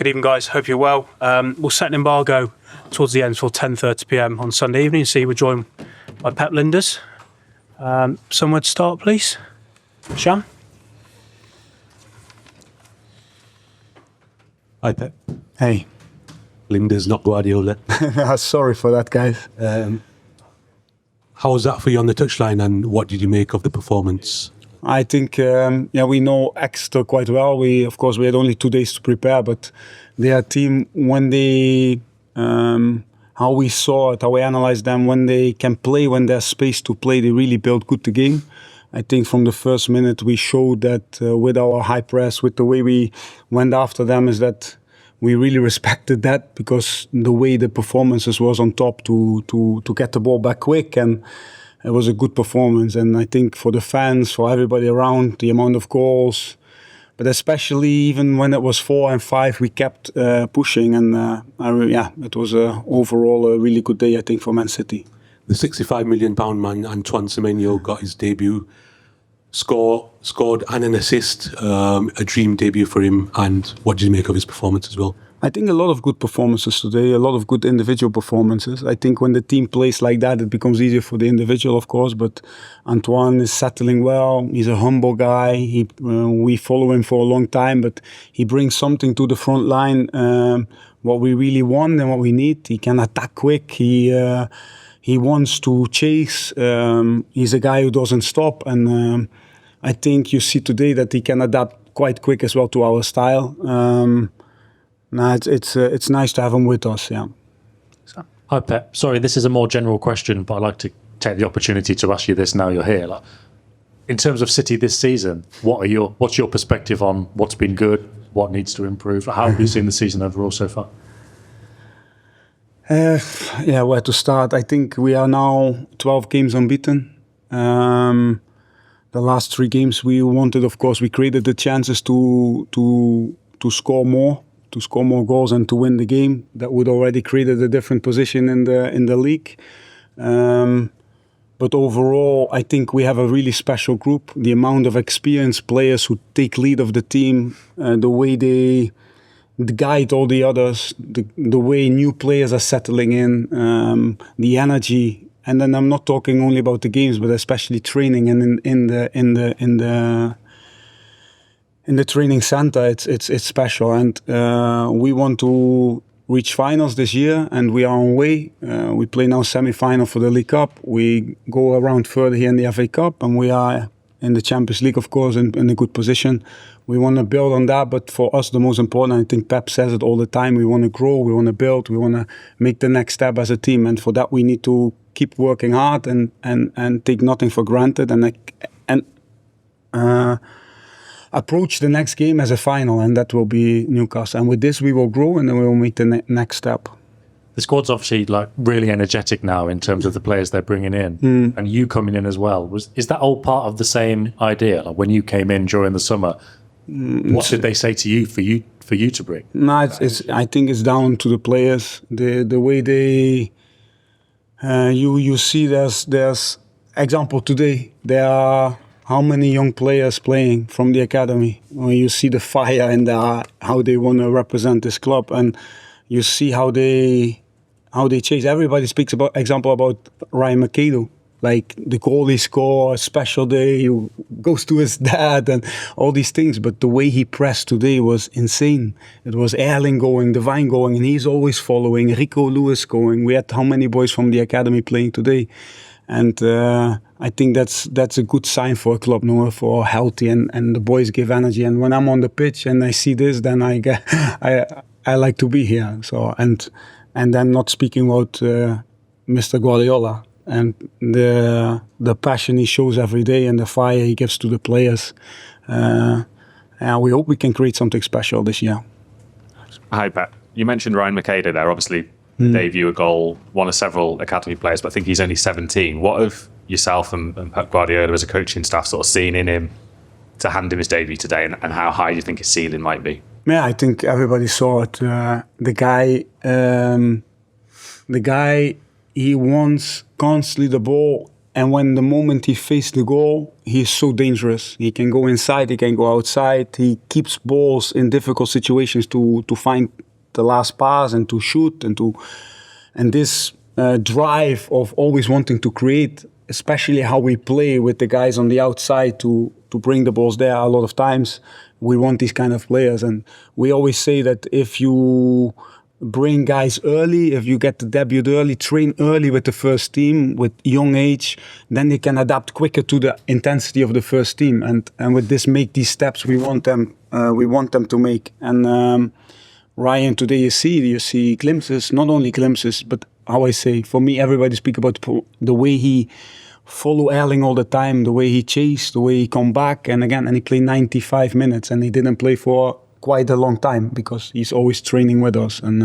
Good evening, guys. Hope you're well. We'll set an embargo towards the end till 10:30 p.m. on Sunday evening. So we're joined by Pepijn Lijnders. Somewhere to start, please. Sham? Hi, Pep. Hey. Lijnders, not Guardiola. Sorry for that, guys. How was that for you on the touchline, and what did you make of the performance? I think, we know Exeter quite well. We had only 2 days to prepare, but their team, when they, how we saw it, how we analyzed them, when they can play, when there's space to play, they really build good the game. I think from the first minute we showed that with our high press, with the way we went after them, is that we really respected that, because the way the performances was on top to get the ball back quick, and it was a good performance. And I think for the fans, for everybody around, the amount of goals, but especially even when it was 4 and 5, we kept pushing, and it was overall a really good day, I think, for Man City. The £65 million man, Antoine Semenyo, got his debut, scored and an assist, a dream debut for him. And what did you make of his performance as well? I think a lot of good performances today, a lot of good individual performances. I think when the team plays like that, it becomes easier for the individual, of course, but Antoine is settling well. He's a humble guy. We follow him for a long time, but he brings something to the front line, what we really want and what we need. He can attack quick. He wants to chase. He's a guy who doesn't stop, and I think you see today that he can adapt quite quick as well to our style. It's nice to have him with us. Yeah. Hi, Pep. Sorry, this is a more general question, but I'd like to take the opportunity to ask you this now you're here. In terms of City this season, what's your perspective on what's been good, what needs to improve? How have you seen the season overall so far? Where to start? I think we are now 12 games unbeaten. The last 3 games we wanted, of course, we created the chances to score more. To score more goals and to win the game. That would already created a different position in the league. But overall, I think we have a really special group. The amount of experienced players who take lead of the team, the way they guide all the others, the way new players are settling in, the energy. And then I'm not talking only about the games, but especially training and in the training center, it's special, and we want to reach finals this year, and we are on way. We play now semi-final for the League Cup. We go around further here in the FA Cup, and we are in the Champions League, of course, in a good position. We want to build on that, but for us, the most important, I think Pep says it all the time, we want to grow, we want to build, we want to make the next step as a team, and for that we need to keep working hard and take nothing for granted, and approach the next game as a final, and that will be Newcastle. And with this, we will grow, and then we will make the next step. The squad's obviously really energetic now in terms of the players they're bringing in, and you coming in as well. Is that all part of the same idea? When you came in during the summer, what did they say to you for you to bring? No, I think it's down to the players, the way they. You see, there's example today. There are. How many young players playing from the academy? When you see the fire and how they want to represent this club, and you see how they chase. Everybody speaks about Ryan McAidoo, like the goal he scored, a special day, he goes to his dad, and all these things. But the way he pressed today was insane. It was Alleyne going, Divine going, and he's always following. Rico Lewis going. We had how many boys from the academy playing today? And I think that's a good sign for a club, for healthy, and the boys give energy. And when I'm on the pitch and I see this, then I like to be here. So and then not speaking about Mr. Guardiola and the passion he shows every day and the fire he gives to the players. We hope we can create something special this year. Hi, Pep. You mentioned Ryan McAidoo there. Obviously, debut a goal, one of several academy players, but I think he's only 17. What have yourself and Pep Guardiola as a coaching staff sort of seen in him to hand him his debut today, and how high do you think his ceiling might be? Yeah, I think everybody saw it. The guy, he wants constantly the ball And when the moment he faced the goal, he's so dangerous. He can go inside, he can go outside. He keeps balls in difficult situations to find the last pass and to shoot and this drive of always wanting to create, especially how we play with the guys on the outside to bring the balls there. A lot of times we want these kind of players, and we always say that if you bring guys early, if you get the debut early, train early with the first team with young age, then they can adapt quicker to the intensity of the first team, and with this make these steps we want them to make. And Ryan, today you see glimpses, not only glimpses, but how I say, for me, everybody speak about the way he follow Alleyne all the time, the way he chased, the way he come back, and he played 95 minutes, and he didn't play for quite a long time because he's always training with us, and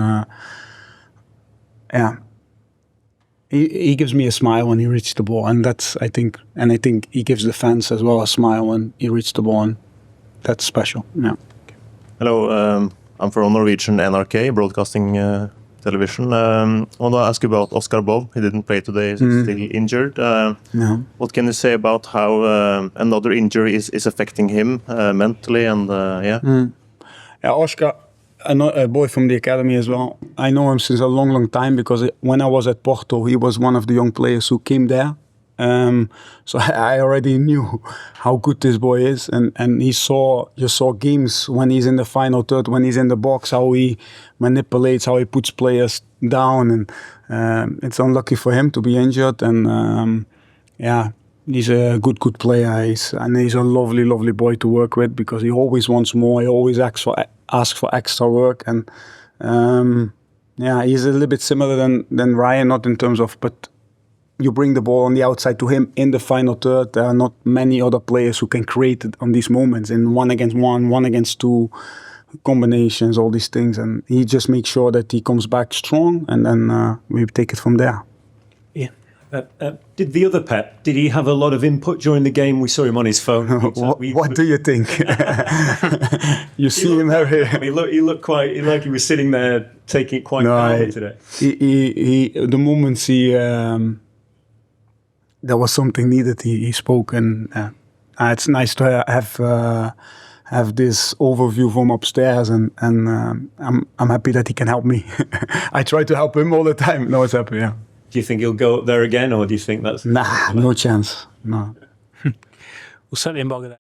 he gives me a smile when he reaches the ball, and I think he gives the fans as well a smile when he reaches the ball, and that's special. Yeah. Hello, I'm from Norwegian NRK Broadcasting Television. I want to ask you about Oscar Bobb. He didn't play today; he's still injured. No. What can you say about how another injury is affecting him mentally? And Oscar, a boy from the academy as well. I know him since a long, long time because when I was at Porto, he was one of the young players who came there. So I already knew how good this boy is, and you saw games when he's in the final third, when he's in the box, how he manipulates, how he puts players down, and it's unlucky for him to be injured. And he's a good player, he's a lovely boy to work with because he always wants more. He always asks for extra work, and he's a little bit similar than Ryan, not in terms of, but you bring the ball on the outside to him in the final third. There are not many other players who can create it on these moments in 1-against-1, 1-against-2 combinations, all these things, and he just makes sure that he comes back strong, and then we take it from there. Yeah. Did the other Pep, did he have a lot of input during the game? We saw him on his phone. What do you think? You see him out here. He looked quite like he was sitting there taking it quite calmly today. The moments there was something needed, he spoke, and it's nice to have this overview from upstairs, and I'm happy that he can help me. I try to help him all the time. No, it's happy. Yeah. Do you think he'll go up there again, or do you think that's... Nah, no chance. No. We'll set the embargo there.